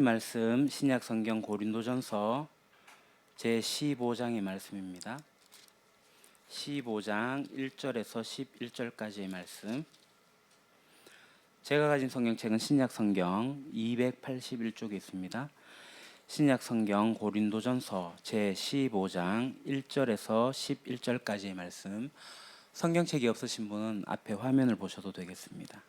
말씀 신약 성경 고린도전서 제 15장의 말씀입니다. 15장 1절에서 11절까지의 말씀. 제가 가진 성경책은 신약 성경 281쪽에 있습니다. 신약 성경 고린도전서 제 15장 1절에서 11절까지의 말씀. 성경책이 없으신 분은 앞에 화면을 보셔도 되겠습니다.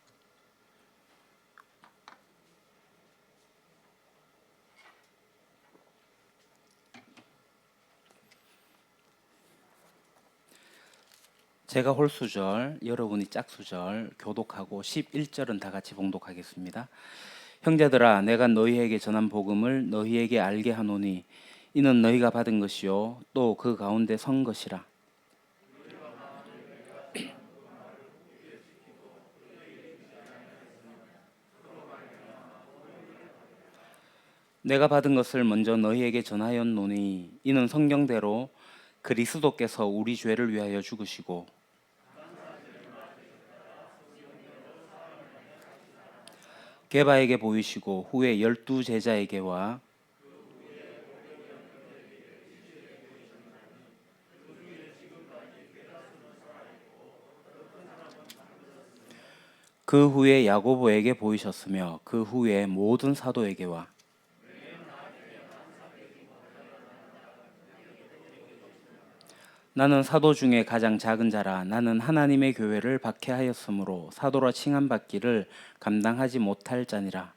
제가 홀수절, 여러분이 짝수절 교독하고 11절은 다 같이 봉독하겠습니다. 형제들아, 내가 너희에게 전한 복음을 너희에게 알게 하노니 이는 너희가 받은 것이요 또 그 가운데 선 것이라. 내가 받은 것을 먼저 너희에게 전하였노니 이는 성경대로 그리스도께서 우리 죄를 위하여 죽으시고 게바에게 보이시고 후에 12 제자에게와 그 후에 야고보에게 보이셨으며 그 후에 모든 사도에게와 나는 사도 중에 가장 작은 자라. 나는 하나님의 교회를 박해하였으므로 사도라 칭함받기를 감당하지 못할 자니라.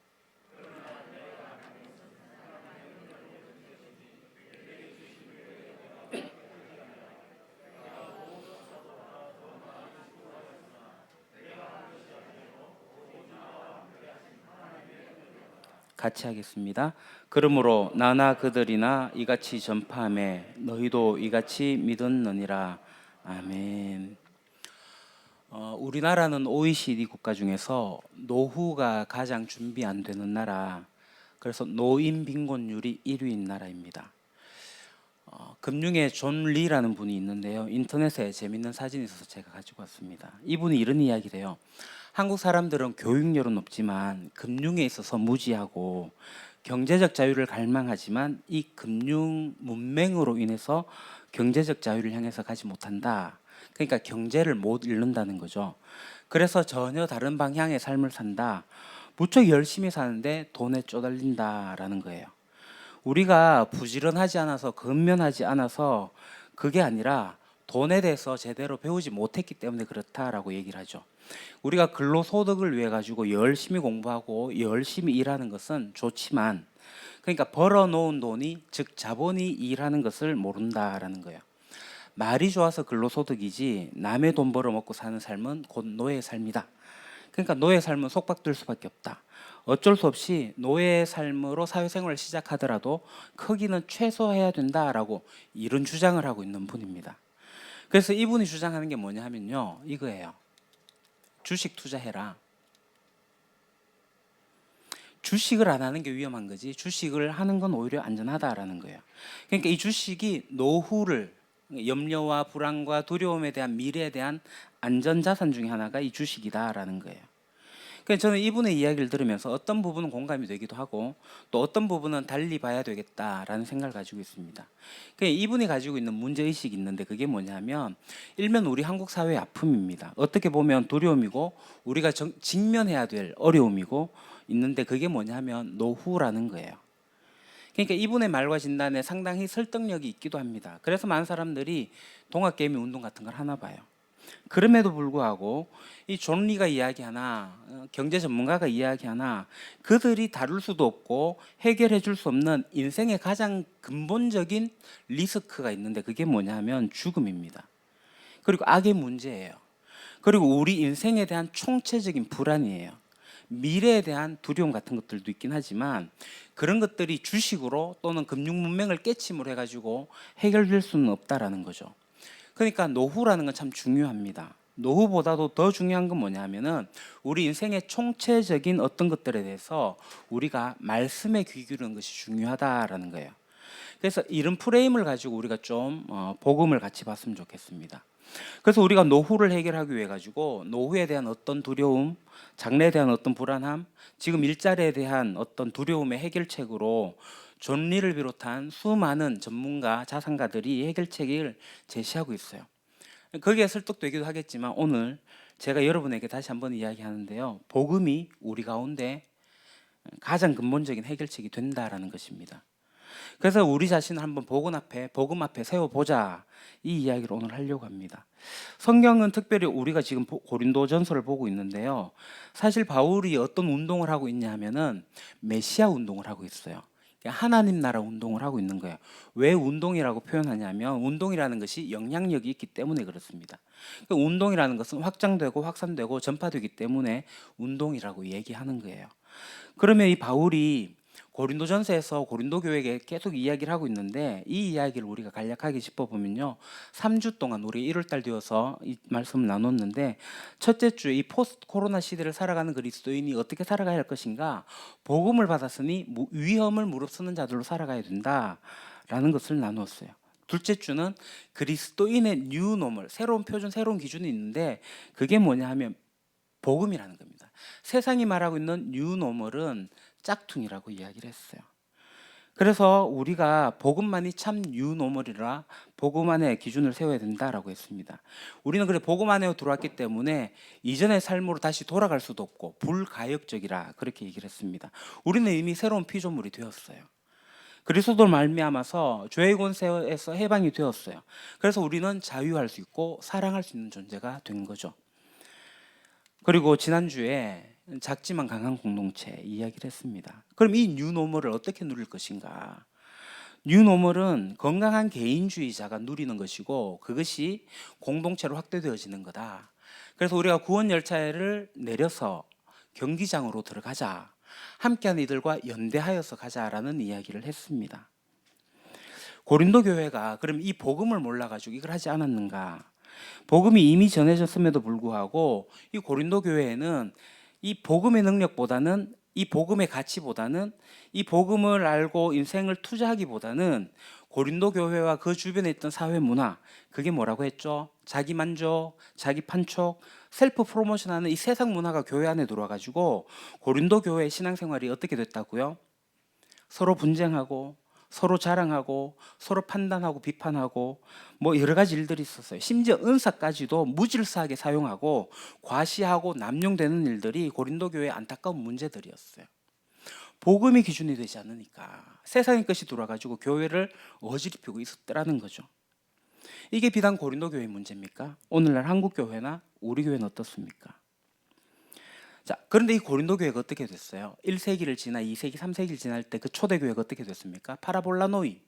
같이 하겠습니다. 그러므로 나나 그들이나 이같이 전파하매 너희도 이같이 믿었느니라. 아멘. 우리나라는 OECD 국가 중에서 노후가 가장 준비 안 되는 나라, 그래서 노인 빈곤율이 1위인 나라입니다. 금융의 존 리라는 분이 있는데요. 인터넷에 재밌는 사진이 있어서 제가 가지고 왔습니다. 이분이 이런 이야기를 해요. 한국 사람들은 교육열은 높지만 금융에 있어서 무지하고 경제적 자유를 갈망하지만 이 금융 문맹으로 인해서 경제적 자유를 향해서 가지 못한다. 그러니까 경제를 못 잃는다는 거죠. 그래서 전혀 다른 방향의 삶을 산다. 무척 열심히 사는데 돈에 쪼달린다라는 거예요. 우리가 부지런하지 않아서 근면하지 않아서 그게 아니라 돈에 대해서 제대로 배우지 못했기 때문에 그렇다라고 얘기를 하죠. 우리가 근로소득을 위해 가지고 열심히 공부하고 열심히 일하는 것은 좋지만, 그러니까 벌어놓은 돈이, 즉 자본이 일하는 것을 모른다라는 거예요. 말이 좋아서 근로소득이지 남의 돈 벌어먹고 사는 삶은 곧 노예의 삶이다. 그러니까 노예의 삶은 속박될 수밖에 없다. 어쩔 수 없이 노예의 삶으로 사회생활을 시작하더라도 크기는 최소화해야 된다라고 이런 주장을 하고 있는 분입니다. 그래서 이분이 주장하는 게 뭐냐 하면요, 이거예요. 주식 투자해라. 주식을 안 하는 게 위험한 거지 주식을 하는 건 오히려 안전하다라는 거예요. 그러니까 이 주식이 노후를, 염려와 불안과 두려움에 대한 미래에 대한 안전자산 중에 하나가 이 주식이다라는 거예요. 그러니까 저는 이분의 이야기를 들으면서 어떤 부분은 공감이 되기도 하고 또 어떤 부분은 달리 봐야 되겠다라는 생각을 가지고 있습니다. 그러니까 이분이 가지고 있는 문제의식이 있는데 그게 뭐냐면 일면 우리 한국 사회의 아픔입니다. 어떻게 보면 두려움이고 우리가 직면해야 될 어려움이고 있는데 그게 뭐냐면 노후라는 거예요. 그러니까 이분의 말과 진단에 상당히 설득력이 있기도 합니다. 그래서 많은 사람들이 동학개미 운동 같은 걸 하나 봐요. 그럼에도 불구하고 이 존 리가 이야기하나 경제 전문가가 이야기하나 그들이 다룰 수도 없고 해결해 줄 수 없는 인생의 가장 근본적인 리스크가 있는데 그게 뭐냐면 죽음입니다. 그리고 악의 문제예요. 그리고 우리 인생에 대한 총체적인 불안이에요. 미래에 대한 두려움 같은 것들도 있긴 하지만 그런 것들이 주식으로 또는 금융 문맹을 깨침으로 해가지고 해결될 수는 없다라는 거죠. 그러니까 노후라는 건 참 중요합니다. 노후보다도 더 중요한 건 뭐냐면은 우리 인생의 총체적인 어떤 것들에 대해서 우리가 말씀에 귀 기울이는 것이 중요하다라는 거예요. 그래서 이런 프레임을 가지고 우리가 좀 복음을 같이 봤으면 좋겠습니다. 그래서 우리가 노후를 해결하기 위해 가지고 노후에 대한 어떤 두려움, 장래에 대한 어떤 불안함, 지금 일자리에 대한 어떤 두려움의 해결책으로 존 리를 비롯한 수많은 전문가, 자산가들이 해결책을 제시하고 있어요. 거기에 설득되기도 하겠지만 오늘 제가 여러분에게 다시 한번 이야기하는데요. 복음이 우리 가운데 가장 근본적인 해결책이 된다라는 것입니다. 그래서 우리 자신을 한번 복음 앞에 세워보자, 이 이야기를 오늘 하려고 합니다. 성경은 특별히 우리가 지금 고린도전서를 보고 있는데요. 사실 바울이 어떤 운동을 하고 있냐 하면은 메시아 운동을 하고 있어요. 하나님 나라 운동을 하고 있는 거예요. 왜 운동이라고 표현하냐면 운동이라는 것이 영향력이 있기 때문에 그렇습니다. 그러니까 운동이라는 것은 확장되고 확산되고 전파되기 때문에 운동이라고 얘기하는 거예요. 그러면 이 바울이 고린도전서에서 고린도 교회에게 계속 이야기를 하고 있는데, 이 이야기를 우리가 간략하게 짚어보면요, 3주 동안 우리 1월달 되어서 이 말씀을 나눴는데, 첫째 주에 이 포스트 코로나 시대를 살아가는 그리스도인이 어떻게 살아가야 할 것인가, 복음을 받았으니 위험을 무릅쓰는 자들로 살아가야 된다라는 것을 나누었어요. 둘째 주는 그리스도인의 뉴노멀, 새로운 표준, 새로운 기준이 있는데, 그게 뭐냐 하면 복음이라는 겁니다. 세상이 말하고 있는 뉴노멀은 짝퉁이라고 이야기를 했어요. 그래서 우리가 복음만이 참 뉴노멀이라 복음 안에 기준을 세워야 된다라고 했습니다. 우리는 그래 복음 안에 들어왔기 때문에 이전의 삶으로 다시 돌아갈 수도 없고 불가역적이라 그렇게 얘기를 했습니다. 우리는 이미 새로운 피조물이 되었어요. 그리스도를 말미암아서 죄의 권세에서 해방이 되었어요. 그래서 우리는 자유할 수 있고 사랑할 수 있는 존재가 된 거죠. 그리고 지난주에 작지만 강한 공동체 이야기를 했습니다. 그럼 이 뉴노멀을 어떻게 누릴 것인가? 뉴노멀은 건강한 개인주의자가 누리는 것이고 그것이 공동체로 확대되어지는 거다. 그래서 우리가 구원 열차를 내려서 경기장으로 들어가자, 함께한 이들과 연대하여서 가자라는 이야기를 했습니다. 고린도 교회가 그럼 이 복음을 몰라가지고 이걸 하지 않았는가? 복음이 이미 전해졌음에도 불구하고 이 고린도 교회에는 이 복음의 능력보다는, 이 복음의 가치보다는, 이 복음을 알고 인생을 투자하기보다는 고린도 교회와 그 주변에 있던 사회 문화, 그게 뭐라고 했죠? 자기 만족, 자기 판촉, 셀프 프로모션하는 이 세상 문화가 교회 안에 들어와가지고 고린도 교회의 신앙생활이 어떻게 됐다고요? 서로 분쟁하고 서로 자랑하고 서로 판단하고 비판하고 뭐 여러 가지 일들이 있었어요. 심지어 은사까지도 무질서하게 사용하고 과시하고 남용되는 일들이 고린도 교회의 안타까운 문제들이었어요. 복음이 기준이 되지 않으니까 세상의 것이 들어와가지고 교회를 어지럽히고 있었더라는 거죠. 이게 비단 고린도 교회의 문제입니까? 오늘날 한국 교회나 우리 교회는 어떻습니까? 자, 그런데 이 고린도 교회가 어떻게 됐어요? 1세기를 지나 2세기, 3세기를 지날 때 그 초대 교회가 어떻게 됐습니까? 파라볼라 노이.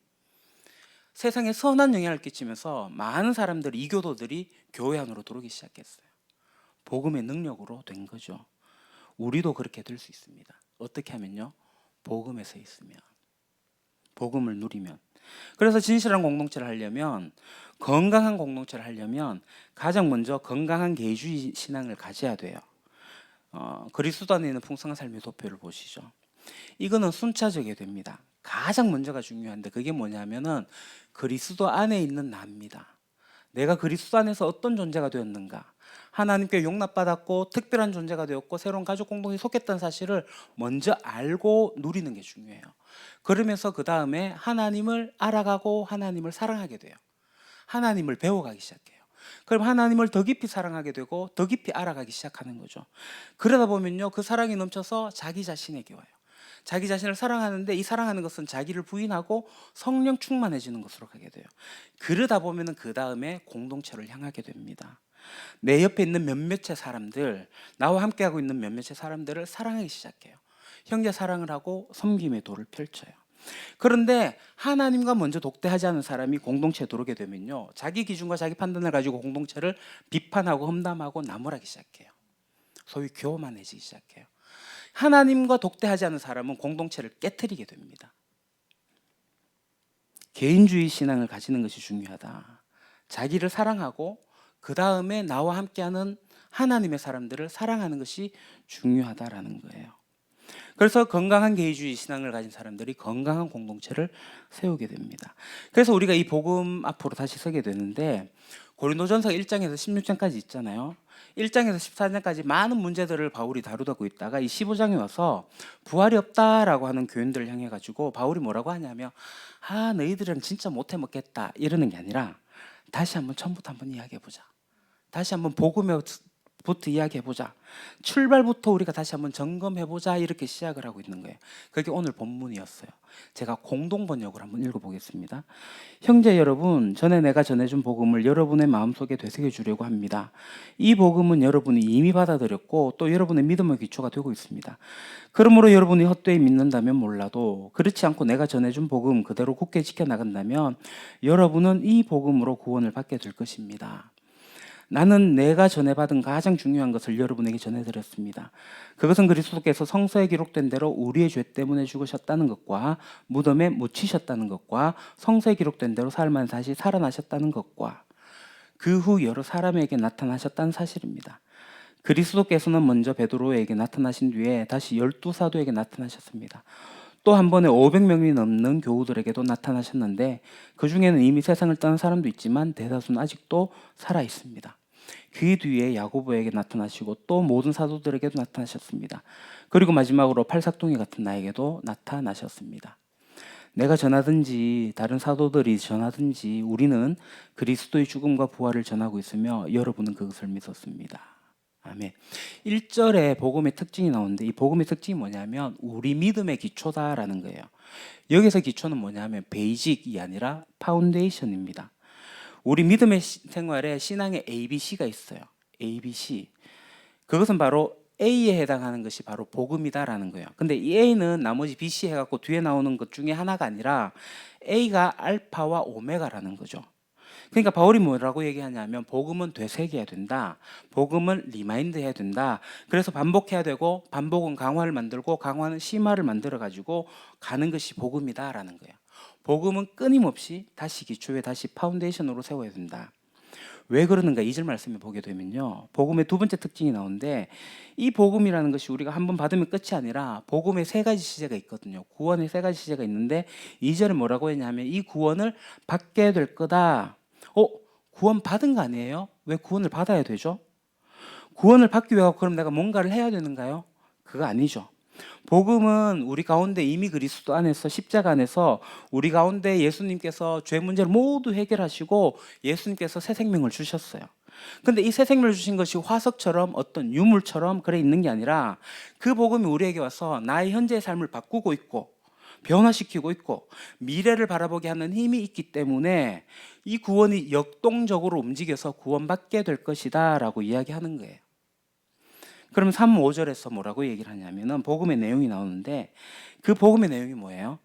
세상에 선한 영향을 끼치면서 많은 사람들이, 이교도들이 교회 안으로 들어오기 시작했어요. 복음의 능력으로 된 거죠. 우리도 그렇게 될 수 있습니다. 어떻게 하면요? 복음에 서 있으면, 복음을 누리면. 그래서 진실한 공동체를 하려면, 건강한 공동체를 하려면 가장 먼저 건강한 개인주의 신앙을 가져야 돼요. 그리스도 안에 있는 풍성한 삶의 도표를 보시죠. 이거는 순차적이 됩니다. 가장 먼저가 중요한데 그게 뭐냐면은 그리스도 안에 있는 나입니다. 내가 그리스도 안에서 어떤 존재가 되었는가, 하나님께 용납받았고 특별한 존재가 되었고 새로운 가족 공동체에 속했다는 사실을 먼저 알고 누리는 게 중요해요. 그러면서 그 다음에 하나님을 알아가고 하나님을 사랑하게 돼요. 하나님을 배워가기 시작해요. 그럼 하나님을 더 깊이 사랑하게 되고 더 깊이 알아가기 시작하는 거죠. 그러다 보면요, 그 사랑이 넘쳐서 자기 자신에게 와요. 자기 자신을 사랑하는데 이 사랑하는 것은 자기를 부인하고 성령 충만해지는 것으로 가게 돼요. 그러다 보면은 그 다음에 공동체를 향하게 됩니다. 내 옆에 있는 몇몇의 사람들, 나와 함께하고 있는 몇몇의 사람들을 사랑하기 시작해요. 형제 사랑을 하고 섬김의 도를 펼쳐요. 그런데 하나님과 먼저 독대하지 않은 사람이 공동체에 들어오게 되면요, 자기 기준과 자기 판단을 가지고 공동체를 비판하고 험담하고 나무라기 시작해요. 소위 교만해지기 시작해요. 하나님과 독대하지 않은 사람은 공동체를 깨트리게 됩니다. 개인주의 신앙을 가지는 것이 중요하다. 자기를 사랑하고 그 다음에 나와 함께하는 하나님의 사람들을 사랑하는 것이 중요하다라는 거예요. 그래서 건강한 개인주의 신앙을 가진 사람들이 건강한 공동체를 세우게 됩니다. 그래서 우리가 이 복음 앞으로 다시 서게 되는데, 고린도전서 1장에서 16장까지 있잖아요. 1장에서 14장까지 많은 문제들을 바울이 다루고 있다가 이 15장에 와서 부활이 없다라고 하는 교인들을 향해 가지고 바울이 뭐라고 하냐면 너희들은 진짜 못해 먹겠다 이러는 게 아니라 다시 한번 처음부터 한번 이야기해 보자. 다시 한번 복음부터 이야기해 보자. 출발부터 우리가 다시 한번 점검해 보자 이렇게 시작을 하고 있는 거예요. 그게 오늘 본문이었어요. 제가 공동 번역을 한번 읽어보겠습니다. 형제 여러분, 전에 내가 전해준 복음을 여러분의 마음속에 되새겨 주려고 합니다. 이 복음은 여러분이 이미 받아들였고 또 여러분의 믿음의 기초가 되고 있습니다. 그러므로 여러분이 헛되이 믿는다면 몰라도 그렇지 않고 내가 전해준 복음 그대로 굳게 지켜나간다면 여러분은 이 복음으로 구원을 받게 될 것입니다. 나는 내가 전해받은 가장 중요한 것을 여러분에게 전해드렸습니다. 그것은 그리스도께서 성서에 기록된 대로 우리의 죄 때문에 죽으셨다는 것과 무덤에 묻히셨다는 것과 성서에 기록된 대로 사흘 다시 살아나셨다는 것과 그 후 여러 사람에게 나타나셨다는 사실입니다. 그리스도께서는 먼저 베드로에게 나타나신 뒤에 다시 12사도에게 나타나셨습니다. 또 한 번에 500명이 넘는 교우들에게도 나타나셨는데 그 중에는 이미 세상을 떠난 사람도 있지만 대다수는 아직도 살아 있습니다. 그 뒤에 야고보에게 나타나시고 또 모든 사도들에게도 나타나셨습니다. 그리고 마지막으로 팔삭둥이 같은 나에게도 나타나셨습니다. 내가 전하든지 다른 사도들이 전하든지 우리는 그리스도의 죽음과 부활을 전하고 있으며 여러분은 그것을 믿었습니다. 아멘. 1절에 복음의 특징이 나오는데 이 복음의 특징이 뭐냐면 우리 믿음의 기초다라는 거예요. 여기서 기초는 뭐냐면 베이직이 아니라 파운데이션입니다. 우리 믿음의 생활에 신앙의 ABC가 있어요. ABC. 그것은 바로 A에 해당하는 것이 바로 복음이다라는 거예요. 근데 이 A는 나머지 BC 해갖고 뒤에 나오는 것 중에 하나가 아니라 A가 알파와 오메가라는 거죠. 그러니까 바울이 뭐라고 얘기하냐면 복음은 되새겨야 된다. 복음은 리마인드 해야 된다. 그래서 반복해야 되고 반복은 강화를 만들고 강화는 심화를 만들어 가지고 가는 것이 복음이다라는 거예요. 복음은 끊임없이 다시 기초에 다시 파운데이션으로 세워야 된다. 왜 그러는가 2절 말씀에 보게 되면요. 복음의 두 번째 특징이 나오는데 이 복음이라는 것이 우리가 한번 받으면 끝이 아니라 복음의 세 가지 시제가 있거든요. 구원의 세 가지 시제가 있는데 2절에 뭐라고 했냐면 이 구원을 받게 될 거다. 구원 받은 거 아니에요? 왜 구원을 받아야 되죠? 구원을 받기 위해 그럼 내가 뭔가를 해야 되는가요? 그거 아니죠. 복음은 우리 가운데 이미 그리스도 안에서 십자가 안에서 우리 가운데 예수님께서 죄 문제를 모두 해결하시고 예수님께서 새 생명을 주셨어요. 근데 이 새 생명을 주신 것이 화석처럼 어떤 유물처럼 그래 있는 게 아니라 그 복음이 우리에게 와서 나의 현재의 삶을 바꾸고 있고 변화시키고 있고 미래를 바라보게 하는 힘이 있기 때문에 이 구원이 역동적으로 움직여서 구원받게 될 것이다 라고 이야기하는 거예요. 그럼 3, 5절에서 뭐라고 얘기를 하냐면은 복음의 내용이 나오는데 그 복음의 내용이 뭐예요?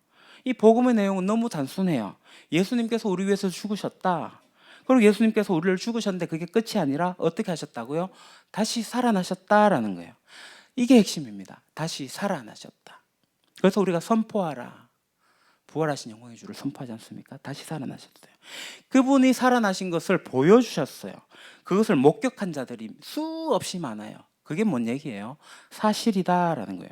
이 복음의 내용은 너무 단순해요. 예수님께서 우리 위해서 죽으셨다. 그리고 예수님께서 우리를 죽으셨는데 그게 끝이 아니라 어떻게 하셨다고요? 다시 살아나셨다라는 거예요. 이게 핵심입니다. 다시 살아나셨다. 그래서 우리가 선포하라. 부활하신 영광의 주를 선포하지 않습니까? 다시 살아나셨어요. 그분이 살아나신 것을 보여주셨어요. 그것을 목격한 자들이 수없이 많아요. 그게 뭔 얘기예요? 사실이다라는 거예요.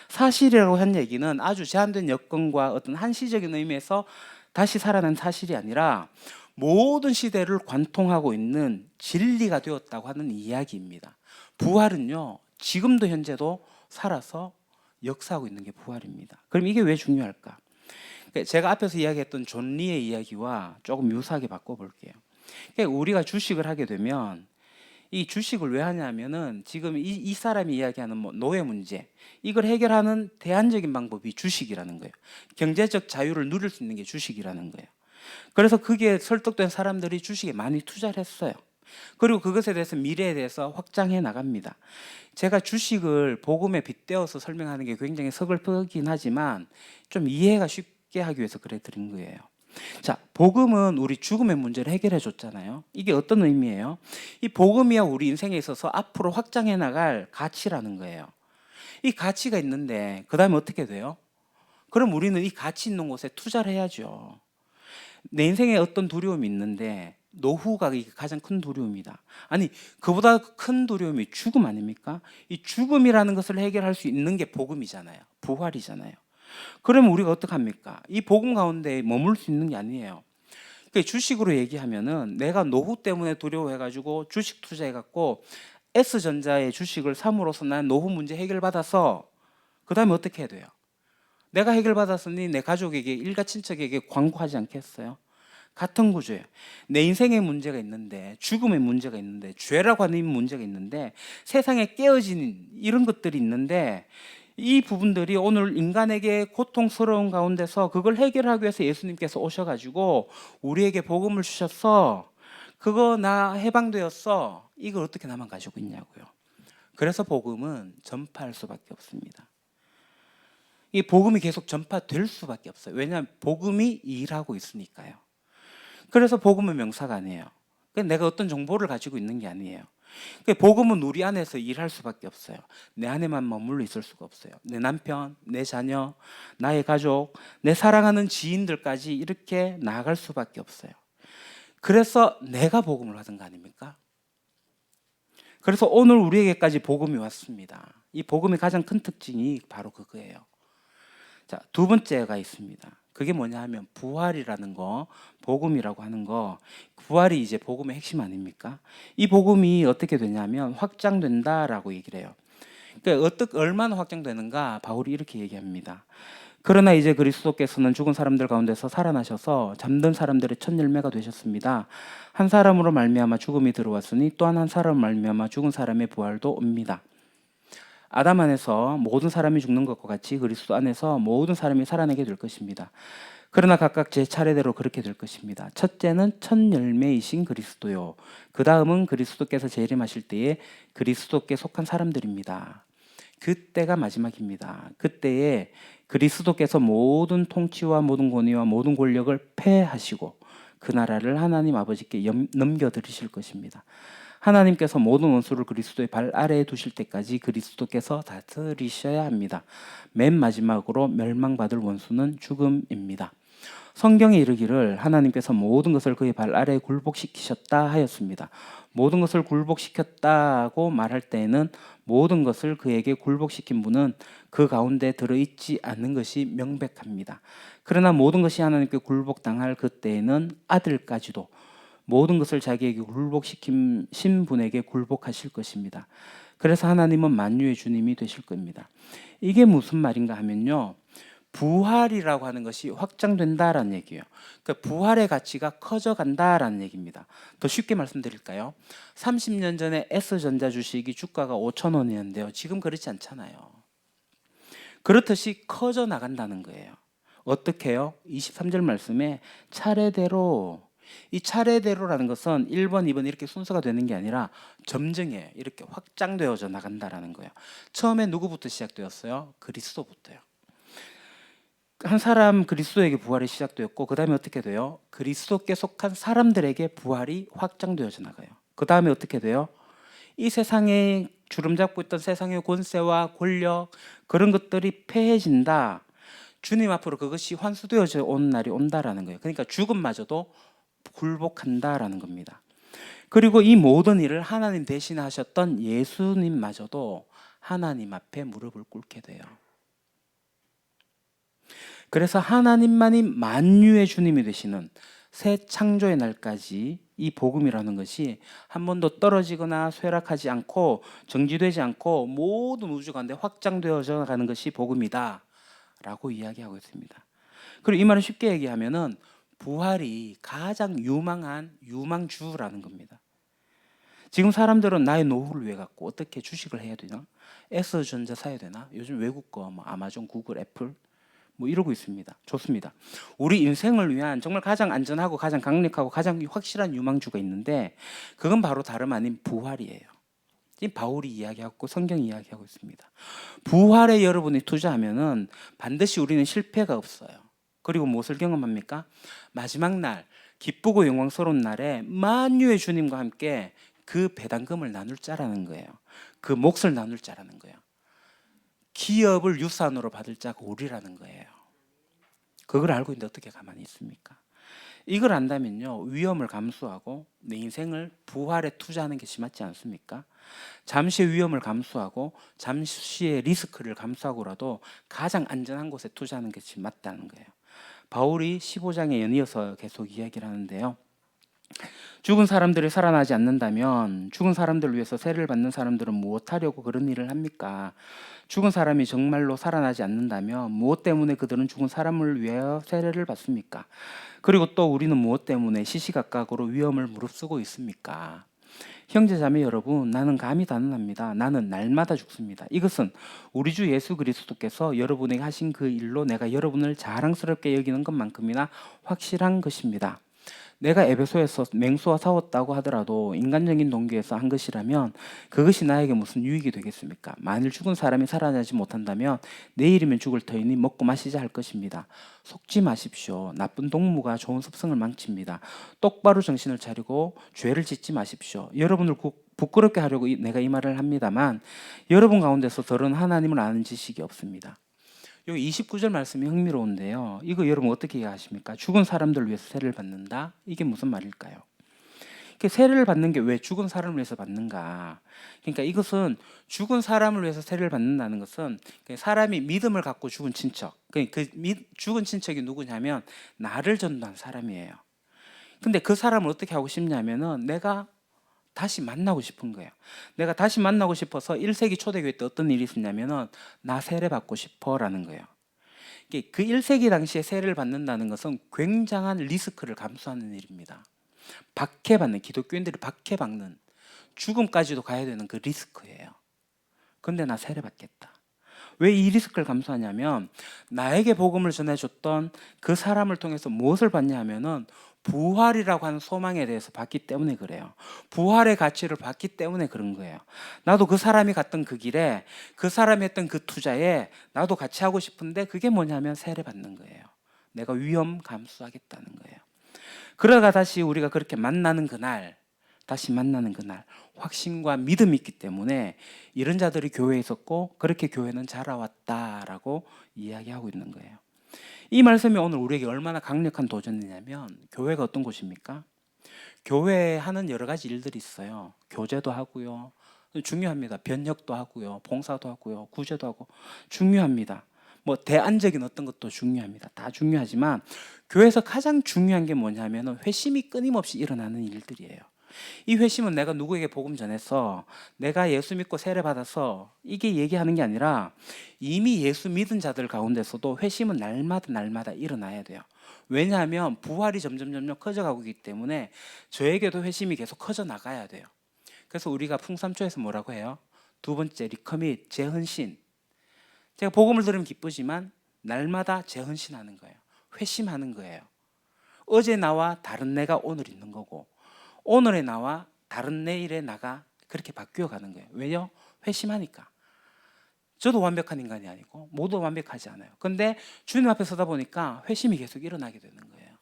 사실이라고 한 얘기는 아주 제한된 여건과 어떤 한시적인 의미에서 다시 살아난 사실이 아니라 모든 시대를 관통하고 있는 진리가 되었다고 하는 이야기입니다. 부활은요, 지금도 현재도 살아서 역사하고 있는 게 부활입니다. 그럼 이게 왜 중요할까? 제가 앞에서 이야기했던 존 리의 이야기와 조금 유사하게 바꿔볼게요. 우리가 주식을 하게 되면 이 주식을 왜 하냐면은 지금 이 사람이 이야기하는 노예 문제 이걸 해결하는 대안적인 방법이 주식이라는 거예요. 경제적 자유를 누릴 수 있는 게 주식이라는 거예요. 그래서 그게 설득된 사람들이 주식에 많이 투자를 했어요. 그리고 그것에 대해서 미래에 대해서 확장해 나갑니다. 제가 주식을 복음에 빗대어서 설명하는 게 굉장히 서글프긴 하지만 좀 이해가 쉽게 하기 위해서 그래 드린 거예요. 자, 복음은 우리 죽음의 문제를 해결해 줬잖아요. 이게 어떤 의미예요? 이 복음이야 우리 인생에 있어서 앞으로 확장해 나갈 가치라는 거예요. 이 가치가 있는데 그 다음에 어떻게 돼요? 그럼 우리는 이 가치 있는 곳에 투자를 해야죠. 내 인생에 어떤 두려움이 있는데 노후가 가장 큰 두려움이다. 아니, 그보다 큰 두려움이 죽음 아닙니까? 이 죽음이라는 것을 해결할 수 있는 게 복음이잖아요. 부활이잖아요. 그러면 우리가 어떡합니까? 이 복음 가운데 머물 수 있는 게 아니에요. 그 주식으로 얘기하면은 내가 노후 때문에 두려워해가지고 주식 투자해갖고 S전자의 주식을 삼으로써 난 노후 문제 해결받아서 그 다음에 어떻게 해야 돼요? 내가 해결받았으니 내 가족에게 일가 친척에게 광고하지 않겠어요? 같은 구조예요. 내 인생에 문제가 있는데, 죽음의 문제가 있는데, 죄라고 하는 문제가 있는데, 세상에 깨어진 이런 것들이 있는데, 이 부분들이 오늘 인간에게 고통스러운 가운데서 그걸 해결하기 위해서 예수님께서 오셔가지고 우리에게 복음을 주셨어. 그거 나 해방되었어. 이걸 어떻게 나만 가지고 있냐고요. 그래서 복음은 전파할 수밖에 없습니다. 이 복음이 계속 전파될 수밖에 없어요. 왜냐하면 복음이 일하고 있으니까요. 그래서 복음은 명사가 아니에요. 내가 어떤 정보를 가지고 있는 게 아니에요. 복음은 우리 안에서 일할 수밖에 없어요. 내 안에만 머물러 있을 수가 없어요. 내 남편, 내 자녀, 나의 가족, 내 사랑하는 지인들까지 이렇게 나아갈 수밖에 없어요. 그래서 내가 복음을 받은 거 아닙니까? 그래서 오늘 우리에게까지 복음이 왔습니다. 이 복음의 가장 큰 특징이 바로 그거예요. 자, 두 번째가 있습니다. 그게 뭐냐 하면 부활이라는 거, 복음이라고 하는 거, 부활이 이제 복음의 핵심 아닙니까? 이 복음이 어떻게 되냐면 확장된다라고 얘기를 해요. 그러니까 얼마나 확장되는가 바울이 이렇게 얘기합니다. 그러나 이제 그리스도께서는 죽은 사람들 가운데서 살아나셔서 잠든 사람들의 첫 열매가 되셨습니다. 한 사람으로 말미암아 죽음이 들어왔으니 또한 한 사람 말미암아 죽은 사람의 부활도 옵니다. 아담 안에서 모든 사람이 죽는 것과 같이 그리스도 안에서 모든 사람이 살아나게 될 것입니다. 그러나 각각 제 차례대로 그렇게 될 것입니다. 첫째는 첫 열매이신 그리스도요. 그 다음은 그리스도께서 재림하실 때에 그리스도께 속한 사람들입니다. 그때가 마지막입니다. 그때에 그리스도께서 모든 통치와 모든 권위와 모든 권력을 패하시고 그 나라를 하나님 아버지께 넘겨드리실 것입니다. 하나님께서 모든 원수를 그리스도의 발 아래에 두실 때까지 그리스도께서 다스리셔야 합니다. 맨 마지막으로 멸망받을 원수는 죽음입니다. 성경에 이르기를 하나님께서 모든 것을 그의 발 아래에 굴복시키셨다 하였습니다. 모든 것을 굴복시켰다고 말할 때에는 모든 것을 그에게 굴복시킨 분은 그 가운데 들어있지 않는 것이 명백합니다. 그러나 모든 것이 하나님께 굴복당할 그때에는 아들까지도 모든 것을 자기에게 굴복시킨 분에게 굴복하실 것입니다. 그래서 하나님은 만유의 주님이 되실 겁니다. 이게 무슨 말인가 하면요, 부활이라고 하는 것이 확장된다라는 얘기예요. 그러니까 부활의 가치가 커져간다라는 얘기입니다. 더 쉽게 말씀드릴까요? 30년 전에 S전자 주식이 주가가 5,000원이었는데요. 지금 그렇지 않잖아요. 그렇듯이 커져 나간다는 거예요. 어떻게 해요? 23절 말씀에 차례대로, 이 차례대로라는 것은 1번, 2번 이렇게 순서가 되는 게 아니라 점증해 이렇게 확장되어져 나간다라는 거예요. 처음에 누구부터 시작되었어요? 그리스도부터요. 한 사람 그리스도에게 부활이 시작되었고 그 다음에 어떻게 돼요? 그리스도께 속한 사람들에게 부활이 확장되어져 나가요. 그 다음에 어떻게 돼요? 이 세상에 주름 잡고 있던 세상의 권세와 권력 그런 것들이 패해진다. 주님 앞으로 그것이 환수되어져 온 날이 온다라는 거예요. 그러니까 죽음마저도 굴복한다라는 겁니다. 그리고 이 모든 일을 하나님 대신하셨던 예수님마저도 하나님 앞에 무릎을 꿇게 돼요. 그래서 하나님만이 만유의 주님이 되시는 새 창조의 날까지 이 복음이라는 것이 한 번도 떨어지거나 쇠락하지 않고 정지되지 않고 모든 우주 가운데 확장되어져 가는 것이 복음이다 라고 이야기하고 있습니다. 그리고 이 말을 쉽게 얘기하면은 부활이 가장 유망한 유망주라는 겁니다. 지금 사람들은 나의 노후를 위해 갖고 어떻게 주식을 해야 되나? S전자 사야 되나? 요즘 외국 거 뭐 아마존, 구글, 애플 뭐 이러고 있습니다. 좋습니다. 우리 인생을 위한 정말 가장 안전하고 가장 강력하고 가장 확실한 유망주가 있는데 그건 바로 다름 아닌 부활이에요. 이 바울이 이야기하고 성경이 이야기하고 있습니다. 부활에 여러분이 투자하면은 반드시 우리는 실패가 없어요. 그리고 무엇을 경험합니까? 마지막 날 기쁘고 영광스러운 날에 만유의 주님과 함께 그 배당금을 나눌 자라는 거예요. 그 몫을 나눌 자라는 거예요. 기업을 유산으로 받을 자가 우리라는 거예요. 그걸 알고 있는데 어떻게 가만히 있습니까? 이걸 안다면요, 위험을 감수하고 내 인생을 부활에 투자하는 것이 맞지 않습니까? 잠시의 위험을 감수하고 잠시의 리스크를 감수하고라도 가장 안전한 곳에 투자하는 것이 맞다는 거예요. 바울이 15장에 연이어서 계속 이야기를 하는데요. 죽은 사람들이 살아나지 않는다면 죽은 사람들을 위해서 세례를 받는 사람들은 무엇하려고 그런 일을 합니까? 죽은 사람이 정말로 살아나지 않는다면 무엇 때문에 그들은 죽은 사람을 위하여 세례를 받습니까? 그리고 또 우리는 무엇 때문에 시시각각으로 위험을 무릅쓰고 있습니까? 형제자매 여러분, 나는 감히 단언합니다. 나는 날마다 죽습니다. 이것은 우리 주 예수 그리스도께서 여러분에게 하신 그 일로 내가 여러분을 자랑스럽게 여기는 것만큼이나 확실한 것입니다. 내가 에베소에서 맹수와 싸웠다고 하더라도 인간적인 동기에서 한 것이라면 그것이 나에게 무슨 유익이 되겠습니까? 만일 죽은 사람이 살아나지 못한다면 내일이면 죽을 터이니 먹고 마시자 할 것입니다. 속지 마십시오. 나쁜 동무가 좋은 습성을 망칩니다. 똑바로 정신을 차리고 죄를 짓지 마십시오. 여러분을 부끄럽게 하려고 내가 이 말을 합니다만 여러분 가운데서 덜은 하나님을 아는 지식이 없습니다. 여기 29절 말씀이 흥미로운데요. 이거 여러분 어떻게 이해하십니까? 죽은 사람들을 위해서 세례를 받는다? 이게 무슨 말일까요? 세례를 받는 게 왜 죽은 사람을 위해서 받는가? 그러니까 이것은 죽은 사람을 위해서 세례를 받는다는 것은 사람이 믿음을 갖고 죽은 친척, 죽은 친척이 누구냐면 나를 전도한 사람이에요. 근데 그 사람을 어떻게 하고 싶냐면은 내가 다시 만나고 싶은 거예요. 내가 다시 만나고 싶어서 1세기 초대교회 때 어떤 일이 있었냐면은 나 세례 받고 싶어라는 거예요. 그 1세기 당시에 세례를 받는다는 것은 굉장한 리스크를 감수하는 일입니다. 박해받는, 기독교인들이 박해받는, 죽음까지도 가야 되는 그 리스크예요. 근데 나 세례 받겠다. 왜 이 리스크를 감수하냐면 나에게 복음을 전해줬던 그 사람을 통해서 무엇을 받냐 하면은 부활이라고 하는 소망에 대해서 받기 때문에 그래요. 부활의 가치를 받기 때문에 그런 거예요. 나도 그 사람이 갔던 그 길에, 그 사람이 했던 그 투자에 나도 같이 하고 싶은데 그게 뭐냐면 세례 받는 거예요. 내가 위험 감수하겠다는 거예요. 그러다가 다시 우리가 그렇게 만나는 그날, 다시 만나는 그날 확신과 믿음이 있기 때문에 이런 자들이 교회에 있었고 그렇게 교회는 자라왔다라고 이야기하고 있는 거예요. 이 말씀이 오늘 우리에게 얼마나 강력한 도전이냐면 교회가 어떤 곳입니까? 교회에 하는 여러 가지 일들이 있어요. 교제도 하고요. 중요합니다. 변혁도 하고요. 봉사도 하고요. 구제도 하고 중요합니다. 뭐 대안적인 어떤 것도 중요합니다. 다 중요하지만 교회에서 가장 중요한 게 뭐냐면 회심이 끊임없이 일어나는 일들이에요. 이 회심은 내가 누구에게 복음 전해서 내가 예수 믿고 세례 받아서 이게 얘기하는 게 아니라 이미 예수 믿은 자들 가운데서도 회심은 날마다 일어나야 돼요. 왜냐하면 부활이 점점 커져가고 있기 때문에 저에게도 회심이 계속 커져 나가야 돼요. 그래서 우리가 풍삼초에서 뭐라고 해요? 두 번째 리커밋, 재헌신. 제가 복음을 들으면 기쁘지만 날마다 재헌신하는 거예요. 회심하는 거예요. 어제 나와 다른 내가 오늘 있는 거고 오늘의 나와 다른 내일의 나가 그렇게 바뀌어 가는 거예요. 왜요? 회심하니까. 저도 완벽한 인간이 아니고 모두 완벽하지 않아요. 근데 주님 앞에 서다 보니까 회심이 계속 일어나게 되는 거예요.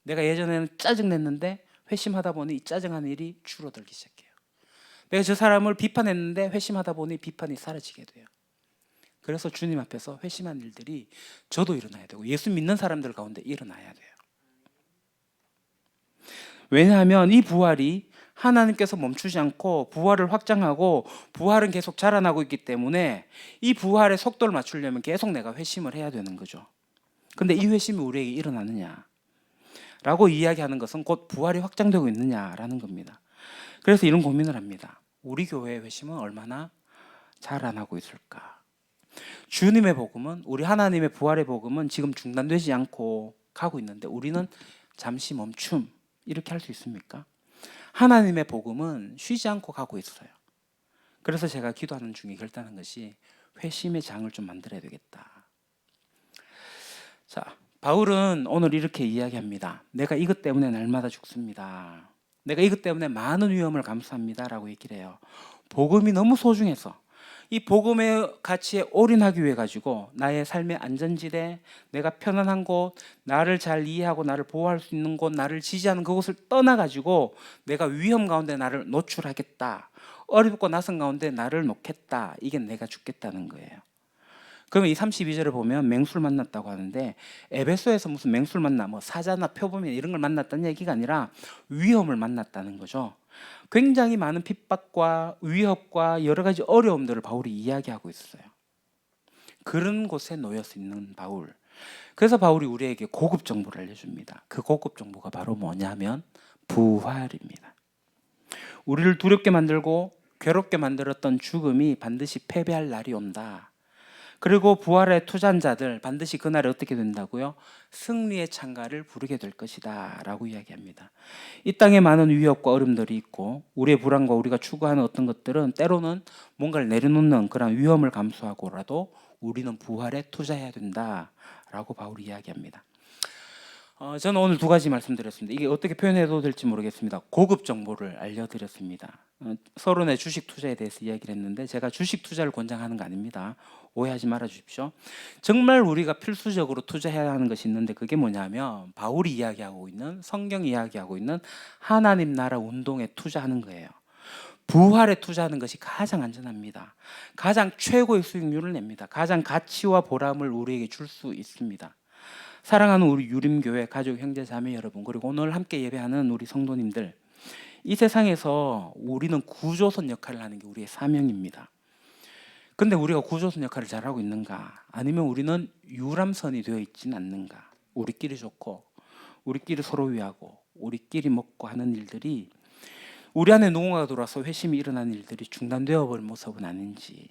내가 예전에는 짜증냈는데 회심하다 보니 이 짜증하는 일이 줄어들기 시작해요. 내가 저 사람을 비판했는데 회심하다 보니 비판이 사라지게 돼요. 그래서 주님 앞에서 회심한 일들이 저도 일어나야 되고 예수 믿는 사람들 가운데 일어나야 돼요. 왜냐하면 이 부활이 하나님께서 멈추지 않고 부활을 확장하고 부활은 계속 자라나고 있기 때문에 이 부활의 속도를 맞추려면 계속 내가 회심을 해야 되는 거죠. 근데 이 회심이 우리에게 일어나느냐 라고 이야기하는 것은 곧 부활이 확장되고 있느냐라는 겁니다. 그래서 이런 고민을 합니다. 우리 교회의 회심은 얼마나 자라나고 있을까? 주님의 복음은, 우리 하나님의 부활의 복음은 지금 중단되지 않고 가고 있는데 우리는 잠시 멈춤 이렇게 할 수 있습니까? 하나님의 복음은 쉬지 않고 가고 있어요. 그래서 제가 기도하는 중에 결단한 것이 회심의 장을 좀 만들어야 되겠다. 자, 바울은 오늘 이렇게 이야기합니다. 내가 이것 때문에 날마다 죽습니다. 내가 이것 때문에 많은 위험을 감수합니다 라고 얘기를 해요. 복음이 너무 소중해서 이 복음의 가치에 올인하기 위해 가지고 나의 삶의 안전지대, 내가 편안한 곳, 나를 잘 이해하고 나를 보호할 수 있는 곳, 나를 지지하는 그곳을 떠나가지고 내가 위험 가운데 나를 노출하겠다. 어렵고 낯선 가운데 나를 놓겠다. 이게 내가 죽겠다는 거예요. 그러면 이 32절을 보면 맹수를 만났다고 하는데 에베소에서 무슨 맹수를 만나 뭐 사자나 표범이 이런 걸 만났다는 얘기가 아니라 위험을 만났다는 거죠. 굉장히 많은 핍박과 위협과 여러 가지 어려움들을 바울이 이야기하고 있어요. 그런 곳에 놓여 있는 바울. 그래서 바울이 우리에게 고급 정보를 알려줍니다. 그 고급 정보가 바로 뭐냐면 부활입니다. 우리를 두렵게 만들고 괴롭게 만들었던 죽음이 반드시 패배할 날이 온다. 그리고 부활에 투자한 자들 반드시 그날에 어떻게 된다고요? 승리의 찬가를 부르게 될 것이다 라고 이야기합니다. 이 땅에 많은 위협과 어려움들이 있고 우리의 불안과 우리가 추구하는 어떤 것들은 때로는 뭔가를 내려놓는 그런 위험을 감수하고라도 우리는 부활에 투자해야 된다라고 바울이 이야기합니다. 저는 오늘 두 가지 말씀드렸습니다. 이게 어떻게 표현해도 될지 모르겠습니다. 고급 정보를 알려드렸습니다. 서론의 주식 투자에 대해서 이야기를 했는데 제가 주식 투자를 권장하는 거 아닙니다. 오해하지 말아 주십시오. 정말 우리가 필수적으로 투자해야 하는 것이 있는데 그게 뭐냐면 바울이 이야기하고 있는 성경이 이야기하고 있는 하나님 나라 운동에 투자하는 거예요. 부활에 투자하는 것이 가장 안전합니다. 가장 최고의 수익률을 냅니다. 가장 가치와 보람을 우리에게 줄 수 있습니다. 사랑하는 우리 유림교회 가족 형제 자매 여러분, 그리고 오늘 함께 예배하는 우리 성도님들, 이 세상에서 우리는 구조선 역할을 하는 게 우리의 사명입니다. 근데 우리가 구조선 역할을 잘하고 있는가? 아니면 우리는 유람선이 되어 있지는 않는가? 우리끼리 좋고 우리끼리 서로 위하고 우리끼리 먹고 하는 일들이 우리 안에 누군가가 들어와서 회심이 일어나는 일들이 중단되어 버린 모습은 아닌지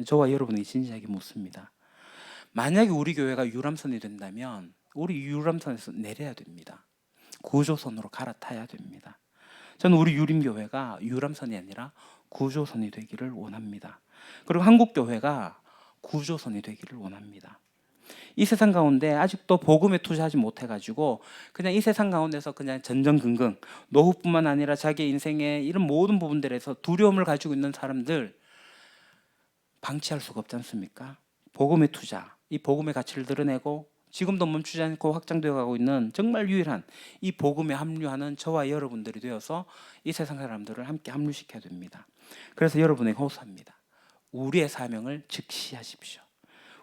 저와 여러분이 진지하게 묻습니다. 만약에 우리 교회가 유람선이 된다면 우리 유람선에서 내려야 됩니다. 구조선으로 갈아타야 됩니다. 저는 우리 유림교회가 유람선이 아니라 구조선이 되기를 원합니다. 그리고 한국교회가 구조선이 되기를 원합니다. 이 세상 가운데 아직도 복음에 투자하지 못해가지고 그냥 이 세상 가운데서 그냥 전전긍긍, 노후뿐만 아니라 자기 인생의 이런 모든 부분들에서 두려움을 가지고 있는 사람들 방치할 수가 없지 않습니까? 복음의 투자, 이 복음의 가치를 드러내고 지금도 멈추지 않고 확장되어 가고 있는 정말 유일한 이 복음에 합류하는 저와 여러분들이 되어서 이 세상 사람들을 함께 합류시켜야 됩니다. 그래서 여러분에게 호소합니다. 우리의 사명을 즉시하십시오.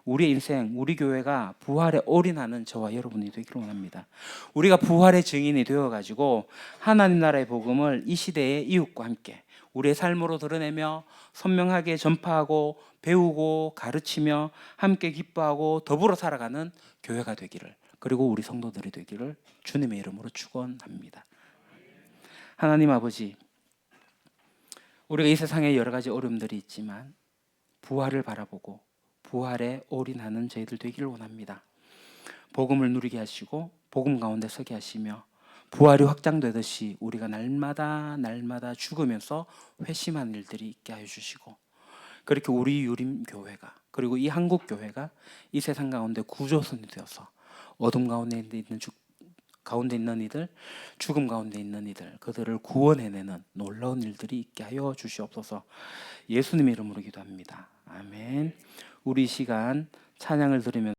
우리의 인생, 우리 교회가 부활에 올인하는 저와 여러분이 되기를 원합니다. 우리가 부활의 증인이 되어가지고 하나님 나라의 복음을 이 시대의 이웃과 함께 우리의 삶으로 드러내며 선명하게 전파하고 배우고 가르치며 함께 기뻐하고 더불어 살아가는 교회가 되기를, 그리고 우리 성도들이 되기를 주님의 이름으로 축원합니다. 하나님 아버지, 우리가 이 세상에 여러 가지 어려움들이 있지만 부활을 바라보고 부활에 올인하는 저희들 되기를 원합니다. 복음을 누리게 하시고 복음 가운데 서게 하시며 부활이 확장되듯이 우리가 날마다 죽으면서 회심하는 일들이 있게 하여 주시고, 그렇게 우리 유림교회가 그리고 이 한국교회가 이 세상 가운데 구조선이 되어서 어둠 가운데 있는 이들, 죽음 가운데 있는 이들, 그들을 구원해내는 놀라운 일들이 있게 하여 주시옵소서. 예수님의 이름으로 기도합니다. 아멘. 우리 시간 찬양을 들으면